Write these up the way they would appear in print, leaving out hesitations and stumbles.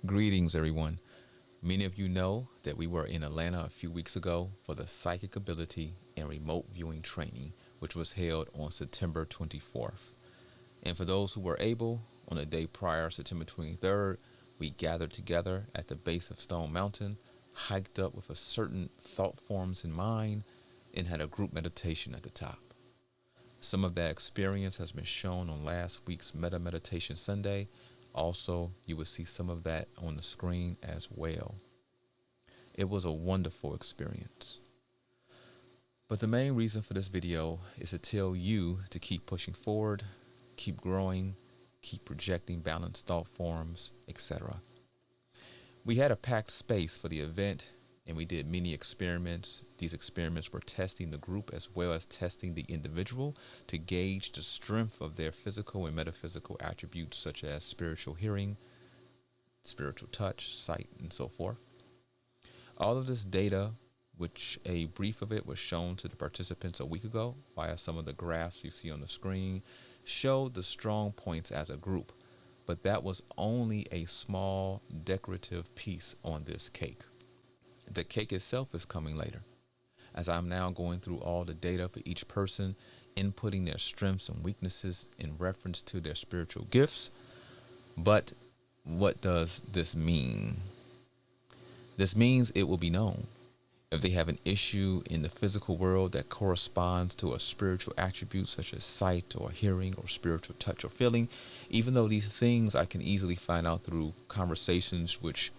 Greetings, everyone. Many of you know that we were in Atlanta a few weeks ago for the Psychic Ability and Remote Viewing Training, which was held on September 24th. And for those who were able, on the day prior, September 23rd, we gathered together at the base of Stone Mountain, hiked up with a certain thought forms in mind, and had a group meditation at the top. Some of that experience has been shown on last week's Meta Meditation Sunday. Also, you will see some of that on the screen as well. It was a wonderful experience. But the main reason for this video is to tell you to keep pushing forward, keep growing, keep projecting balanced thought forms, etc. We had a packed space for the event, and we did many experiments. These experiments were testing the group as well as testing the individual to gauge the strength of their physical and metaphysical attributes such as spiritual hearing, spiritual touch, sight, and so forth. All of this data, which a brief of it was shown to the participants a week ago via some of the graphs you see on the screen, showed the strong points as a group, but that was only a small decorative piece on this cake. The cake itself is coming later, as I'm now going through all the data for each person, inputting their strengths and weaknesses in reference to their spiritual gifts. But what does this mean? This means it will be known if they have an issue in the physical world that corresponds to a spiritual attribute such as sight or hearing or spiritual touch or feeling. Even though these things I can easily find out through conversations which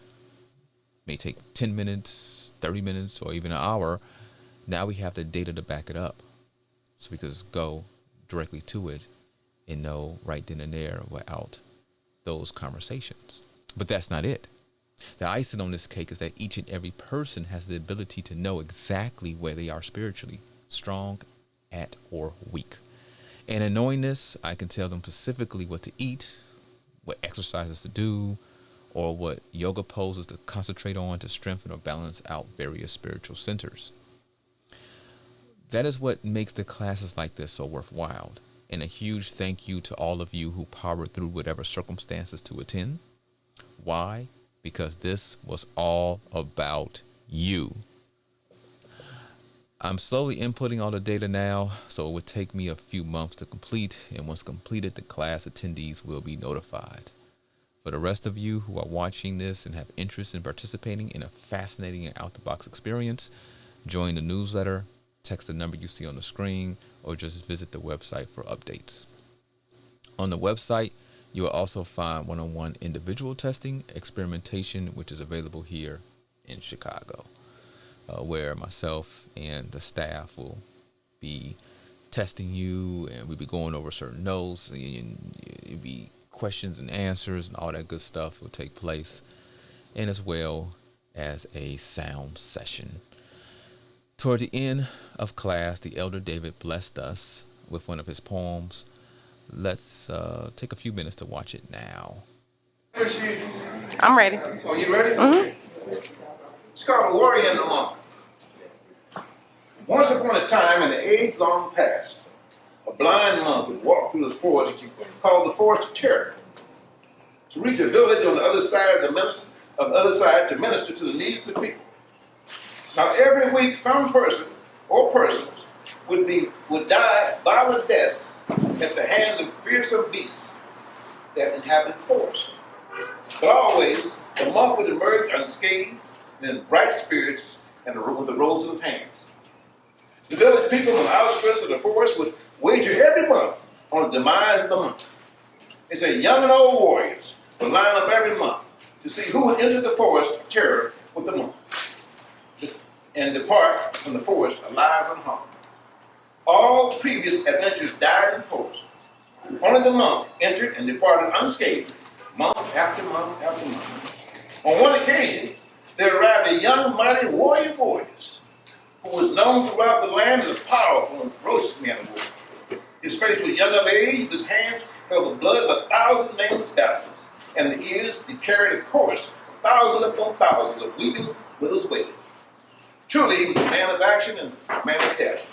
may take 10 minutes, 30 minutes, or even an hour. Now we have the data to back it up. So we can just go directly to it and know right then and there without those conversations. But that's not it. The icing on this cake is that each and every person has the ability to know exactly where they are spiritually, strong, at, or weak. And in knowing this, I can tell them specifically what to eat, what exercises to do, or what yoga poses to concentrate on to strengthen or balance out various spiritual centers. That is what makes the classes like this so worthwhile. And a huge thank you to all of you who powered through whatever circumstances to attend. Why? Because this was all about you. I'm slowly inputting all the data now, so it would take me a few months to complete. And once completed, the class attendees will be notified. For the rest of you who are watching this and have interest in participating in a fascinating and out-the-box experience, join the newsletter, text the number you see on the screen, or just visit the website for updates. On the website, you will also find one-on-one individual testing, experimentation, which is available here in Chicago, where myself and the staff will be testing you, and we'll be going over certain notes, and it'll be questions and answers and all that good stuff will take place, and as well as a sound session. Toward the end of class, the elder David blessed us with one of his poems. Let's take a few minutes to watch it now. I'm ready. Oh, you ready? Mm-hmm. It's called A Warrior and the Monk. Once upon a time in the age long past, a blind monk would walk through the forest called the Forest of Terror to reach a village on the other side to minister to the needs of the people. Now, every week, some person or persons would die violent deaths at the hands of fearsome beasts that inhabit the forest. But always, the monk would emerge unscathed and in bright spirits and with a rose in his hands. The village people on the outskirts of the forest would wager every month on the demise of the monk. They say young and old warriors would line up every month to see who would enter the forest of terror with the monk and depart from the forest alive and unharmed. All previous adventurers died in the forest. Only the monk entered and departed unscathed, month after month after month. On one occasion, there arrived a young, mighty warrior who was known throughout the land as a powerful and ferocious man of war. His face was young of age, his hands held the blood of 1,000 nameless battles, and the ears he carried a chorus, thousands upon thousands of weeping with his wail. Truly, he was a man of action and a man of death.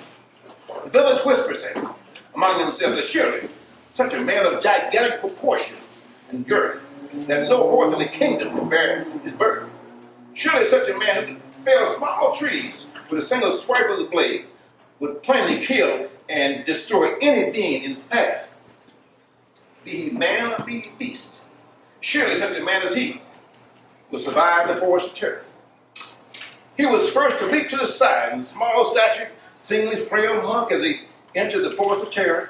The village whispered among themselves that surely such a man of gigantic proportion and girth that no horse in the kingdom can bear his burden. Surely such a man who could fell small trees with a single swipe of the blade would plainly kill and destroy any being in his path, be he man or be he beast. Surely such a man as he will survive the forest of terror. He was first to leap to the side, and the small statured, seemingly frail monk, as he entered the forest of terror.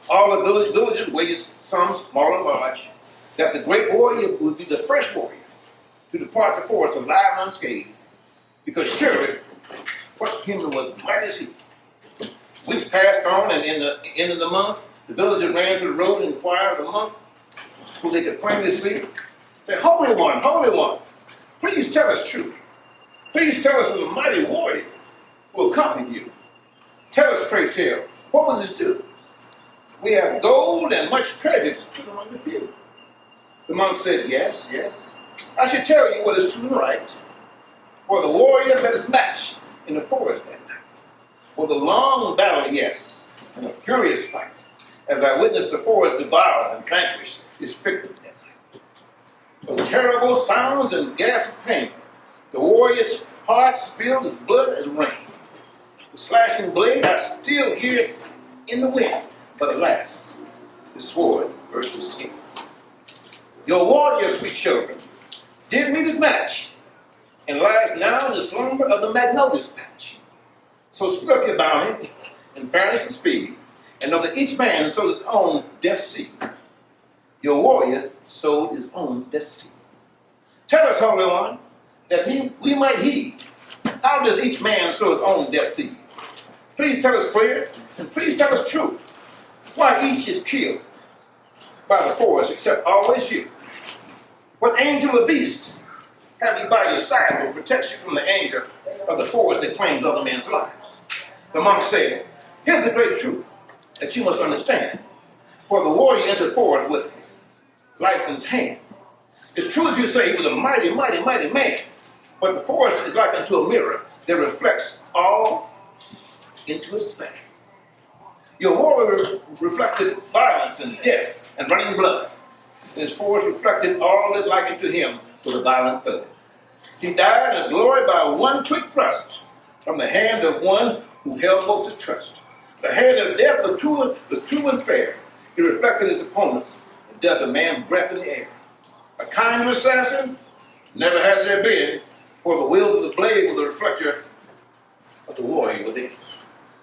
All the villagers waited, some small and large, that the great warrior would be the first warrior to depart the forest alive and unscathed, because surely what human was mighty as he. Weeks passed on, and in the end of the month, the villagers ran to the road and inquired of the monk, who they could plainly see, said, Holy One, please tell us truth. Please tell us of the mighty warrior who accompanied you. Tell us, pray tell, what was his due? We have gold and much treasure to put among the few. The monk said, Yes. I should tell you what is true and right. For the warrior met his match in the forest that night. For the long battle, yes, and a furious fight, as I witnessed the forest devour and vanquish his victim that night. With terrible sounds and gasps of pain, the warrior's heart spilled his blood as rain. The slashing blade I still hear in the wind, but alas, his sword burst his teeth. Your warrior, sweet children, did meet his match, and lies now in the slumber of the magnolia's patch. So split up your bounty in fairness and speed, and know that each man sowed his own death seed. Your warrior sowed his own death seed. Tell us, Holy One, that we might heed. How does each man sow his own death seed? Please tell us clear, and please tell us true. Why each is killed by the forest, except always you? What angel or beast have you by your side that protects you from the anger of the forest that claims other men's lives? The monk said, Here's the great truth that you must understand. For the warrior entered forward with life in his hand. It's true as you say, he was a mighty man. But the forest is like unto a mirror that reflects all into a span. Your warrior reflected violence and death and running blood. And his force reflected all that likened to him was a violent thug. He died in glory by one quick thrust from the hand of one who held most of trust. The hand of death was true and fair. He reflected his opponents and dealt a man breath in the air. A kinder assassin never has there been, for the wield of the blade was the reflector of the warrior within.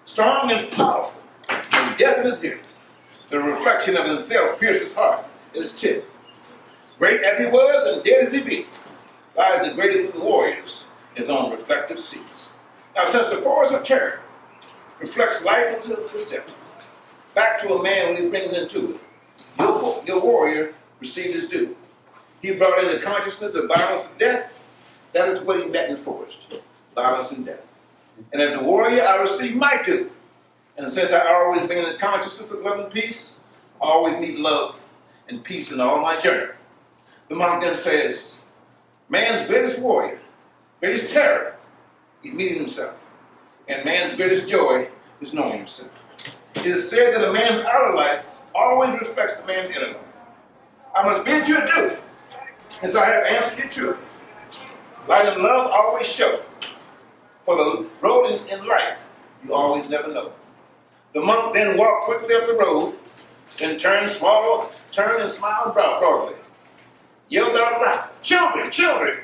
Strong and powerful, and death in his ear. The reflection of himself pierced his heart in his tip. Great as he was and dead as he be, lies the greatest of the warriors in his own reflective seas. Now, since the force of terror reflects life into the self, back to a man when he brings into it, your warrior received his due. He brought in the consciousness of violence and death. That is what he met in the forest, violence and death. And as a warrior, I received my due. And since I always been in the consciousness of love and peace, I always meet love and peace in all my journey. The monk then says, man's greatest warrior, greatest terror, is meeting himself. And man's greatest joy is knowing himself. It is said that a man's outer life always reflects the man's inner life. I must bid you adieu, as I have answered you truly. Light and love always show. For the road in life, you always never know. The monk then walked quickly up the road, then turned and smiled proudly. Yelled out loud, children!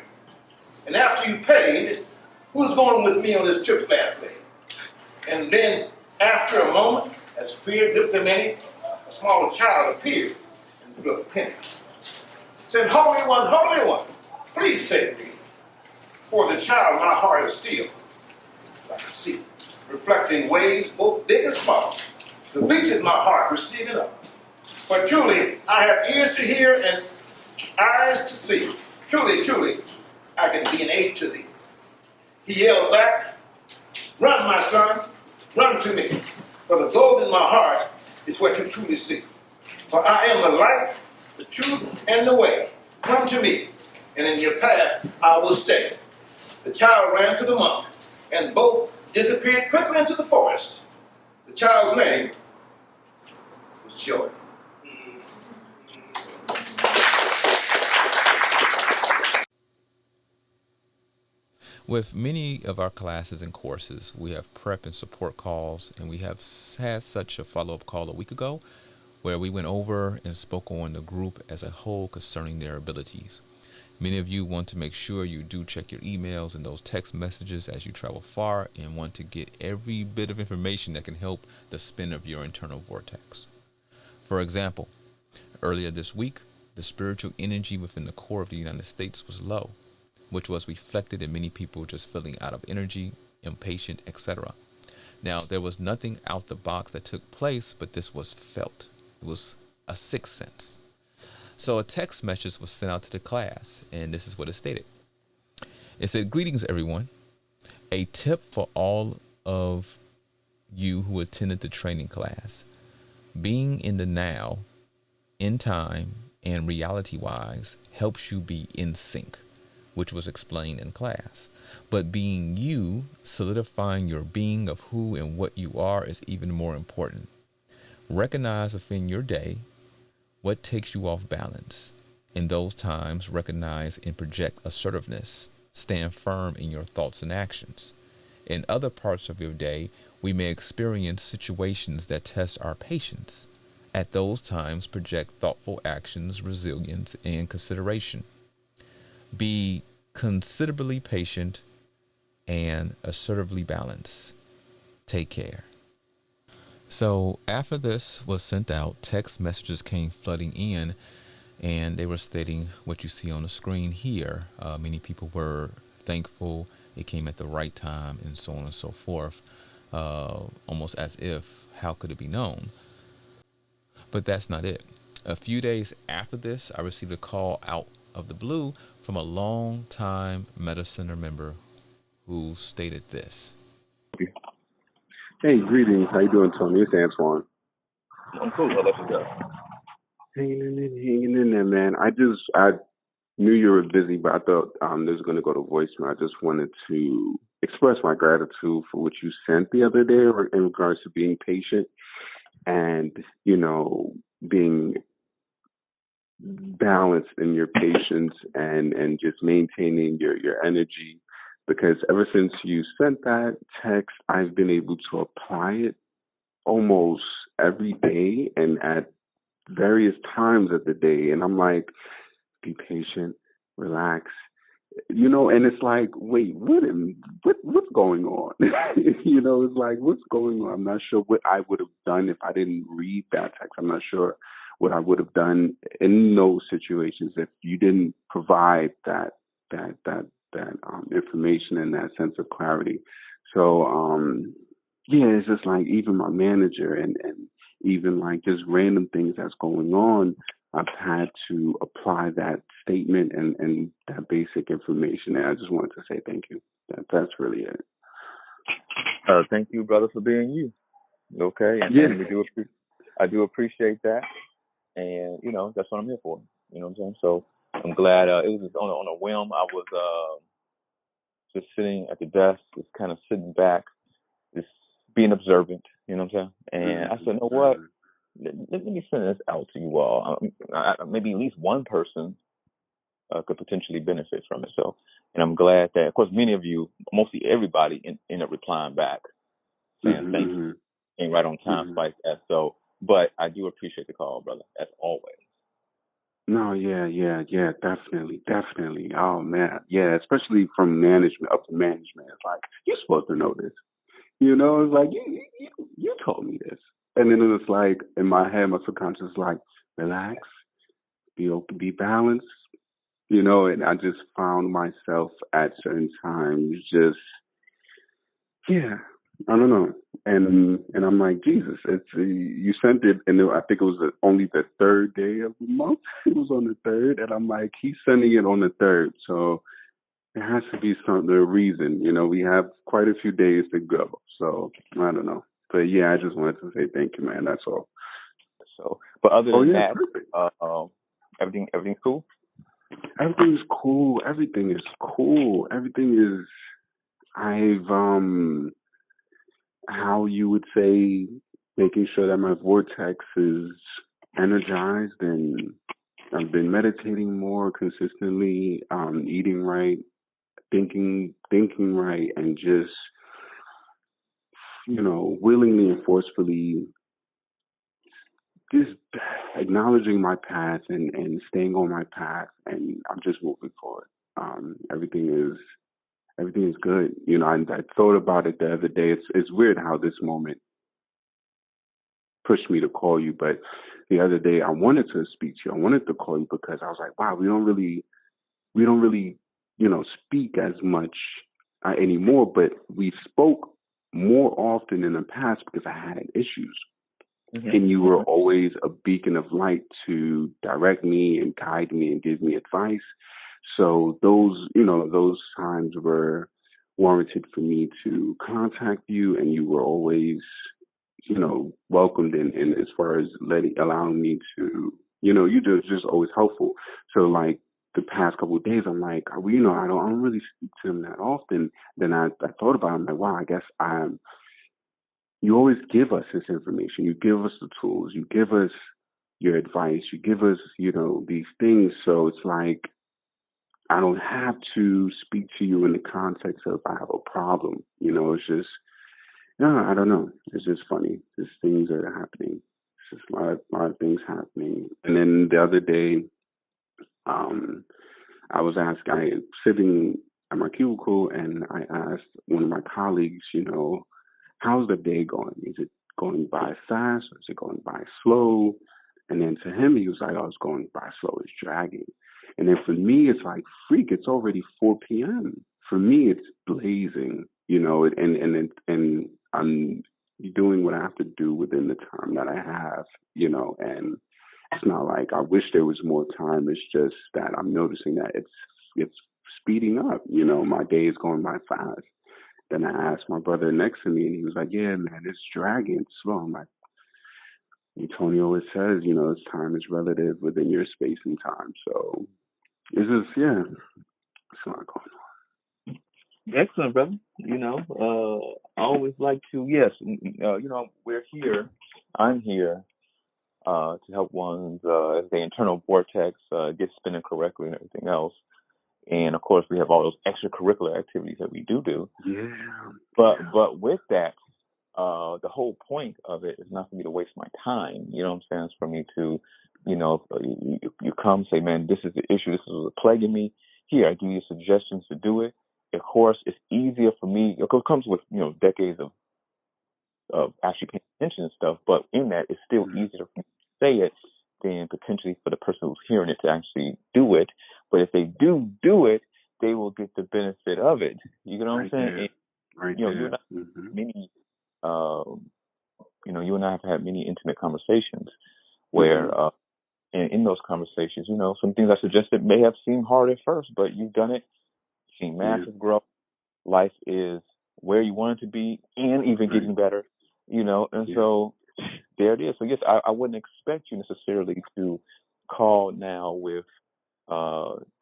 And after you paid, who's going with me on this trip last day? And then, after a moment, as fear gripped him in, a small child appeared and threw a penny. Said, Holy One, please take me. For the child, my heart is still like a sea, reflecting waves both big and small. The beach is my heart receiving up. For truly, I have ears to hear and eyes to see. Truly, I can be an aid to thee. He yelled back, run, my son, run to me. For the gold in my heart is what you truly see. For I am the light, the truth, and the way. Come to me, and in your path I will stay. The child ran to the monk, and both disappeared quickly into the forest. The child's name was Joy. With many of our classes and courses, we have prep and support calls, and we have had such a follow-up call a week ago where we went over and spoke on the group as a whole concerning their abilities. Many of you want to make sure you do check your emails and those text messages as you travel far and want to get every bit of information that can help the spin of your internal vortex. For example, earlier this week, the spiritual energy within the core of the United States was low, which was reflected in many people just feeling out of energy, impatient, etc. Now, there was nothing out the box that took place, but this was felt. It was a sixth sense. So a text message was sent out to the class, and this is what it stated. It said, "Greetings, everyone. A tip for all of you who attended the training class. Being in the now, in time, and reality-wise helps you be in sync," which was explained in class. But being you, solidifying your being of who and what you are is even more important. Recognize within your day what takes you off balance. In those times, recognize and project assertiveness. Stand firm in your thoughts and actions. In other parts of your day, we may experience situations that test our patience. At those times, project thoughtful actions, resilience, and consideration. Be considerably patient and assertively balanced. Take care. So after this was sent out, text messages came flooding in, and they were stating what you see on the screen here. Many people were thankful it came at the right time, and so on and so forth, almost as if, how could it be known? But that's not it. A few days after this, I received a call out of the blue from a long-time Meta Center member who stated this. Hey, greetings. How you doing, Tony? It's Antoine. I'm cool. I'll let you go. Hanging in there, man. I knew you were busy, but I thought this was going to go to voicemail. I just wanted to express my gratitude for what you sent the other day in regards to being patient and, being balanced in your patience and just maintaining your energy. Because ever since you sent that text, I've been able to apply it almost every day and at various times of the day. And I'm like, be patient, relax, and it's like, wait, what's going on? It's like, what's going on? I'm not sure what I would have done if I didn't read that text. I'm not sure what I would have done in those situations if you didn't provide that information and that sense of clarity. So, it's just like even my manager and even like just random things that's going on, I've had to apply that statement and that basic information. And I just wanted to say thank you. That's really it. Thank you, brother, for being you. Okay, and I do appreciate that, and that's what I'm here for. You know what I'm saying? So I'm glad it was just on a whim. I was just sitting at the desk, just kind of sitting back, just being observant. You know what I'm saying? And I said, you know what? Let me send this out to you all. Maybe at least one person could potentially benefit from it. So, and I'm glad that, of course, many of you, mostly everybody, end up replying back saying thank you, and right on time like that. So, but I do appreciate the call, brother, as always. No, yeah, definitely. Oh man, yeah, especially from management up to management. It's like, you're supposed to know this. It's like you told me this. And then it was like in my head, my subconscious is like, relax, be open, be balanced, and I just found myself at certain times just, I don't know. And I'm like, Jesus, you sent it, and I think it was only the third day of the month. It was on the third, and I'm like, he's sending it on the third, so there has to be a reason. We have quite a few days to go, so I don't know. But I just wanted to say thank you, man. That's all. So, but other than that, perfect. everything's cool. Everything's cool. Everything is cool. Everything is. I've how you would say, making sure that my vortex is energized, and I've been meditating more consistently, eating right, thinking right, and just, willingly and forcefully just acknowledging my path and staying on my path, and I'm just moving forward. Everything is good. I thought about it the other day. It's weird how this moment pushed me to call you, but the other day I wanted to speak to you. I wanted to call you because I was like, wow, we don't really, speak as much anymore, but we spoke more often in the past because I had issues. Mm-hmm. And you were always a beacon of light to direct me and guide me and give me advice. So those times were warranted for me to contact you, and you were always, welcomed in as far as allowing me to, you just always helpful. So like the past couple of days, I'm like, I don't really speak to him that often. Then I thought about it. I'm like, wow, I guess you always give us this information. You give us the tools. You give us your advice. You give us, these things. So it's like I don't have to speak to you in the context of I have a problem. It's just, I don't know. It's just funny. Just things that are happening. It's just a lot of things happening. And then the other day, I was sitting at my cubicle, and I asked one of my colleagues, how's the day going? Is it going by fast, or is it going by slow? And then to him, he was like, oh, it's going by slow. It's dragging. And then for me, it's like, freak, it's already 4 p.m. For me, it's blazing, and I'm doing what I have to do within the time that I have, and it's not like I wish there was more time. It's just that I'm noticing that it's speeding up. My day is going by fast. Then I asked my brother next to me, and he was like, yeah, man, it's dragging, it's slow. I'm like, Antonio always says, time is relative within your space and time. So it's just, it's not going on. Excellent, brother. I always like to, yes, we're here. I'm here to help one's as the internal vortex get spinning correctly and everything else. And of course, we have all those extracurricular activities that we do. Yeah. But with that, the whole point of it is not for me to waste my time. You know what I'm saying? It's for me to, you come say, man, this is the issue. This is what's plaguing me. Here, I give you suggestions to do it. Of course, it's easier for me. It comes with, decades of actually paying attention and stuff. But in that, it's still easier for me to say it than potentially for the person who's hearing it to actually do it. But if they do it, they will get the benefit of it. You know what I'm saying? Right. You and I many, you and I have had many intimate conversations where, in those conversations, some things I suggested may have seemed hard at first, but you've done it, seen massive growth. Life is where you want it to be, and even getting better. So there it is. So yes, I wouldn't expect you necessarily to call now with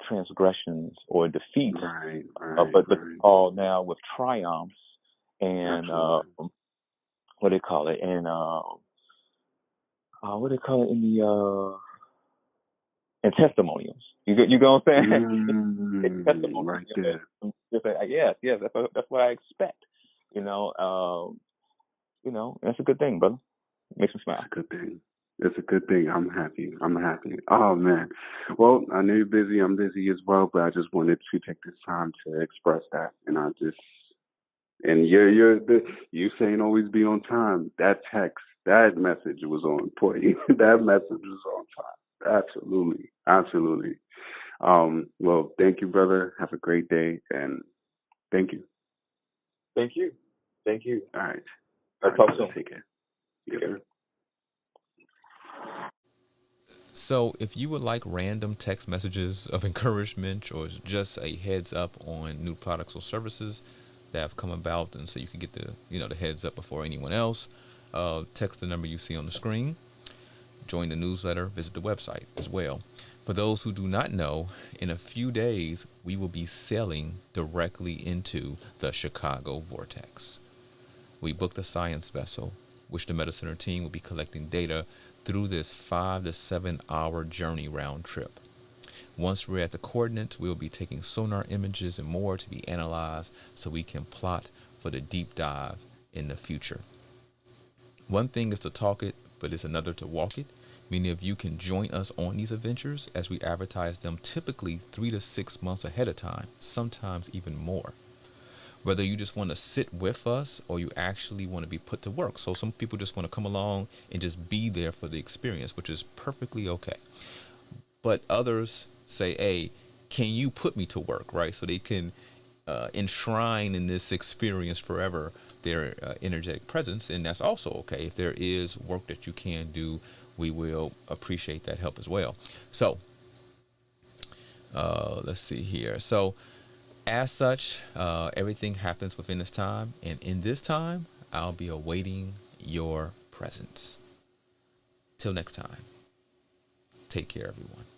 transgressions or defeat, but call now with triumphs and what do they call it? And what do they call it in the and testimonials? You go what I'm saying? Testimonials. Right there. Yes, that's what I expect. That's a good thing, brother. Makes me smile. It's a good thing. It's a good thing. I'm happy. Oh man. Well, I know you're busy. I'm busy as well, but I just wanted to take this time to express that. And you saying always be on time. That text, that message was on point. That message was on time. Absolutely. Well, thank you, brother. Have a great day, and thank you. Thank you. All right. I'll talk soon. Take care. So if you would like random text messages of encouragement or just a heads up on new products or services that have come about, and so you can get the heads up before anyone else, text the number you see on the screen. Join the newsletter, visit the website as well. For those who do not know, in a few days, we will be sailing directly into the Chicago vortex. We booked a science vessel, which the Metacenter team will be collecting data through this 5 to 7 hour journey round trip. Once we're at the coordinates, we'll be taking sonar images and more to be analyzed so we can plot for the deep dive in the future. One thing is to talk it, but it's another to walk it. Many of you can join us on these adventures as we advertise them typically 3 to 6 months ahead of time, sometimes even more. Whether you just want to sit with us or you actually want to be put to work. So some people just want to come along and just be there for the experience, which is perfectly okay. But others say, hey, can you put me to work, right? So they can enshrine in this experience forever their energetic presence. And that's also okay. If there is work that you can do, we will appreciate that help as well. So let's see here. So as such, everything happens within this time. And in this time, I'll be awaiting your presence. Till next time, take care, everyone.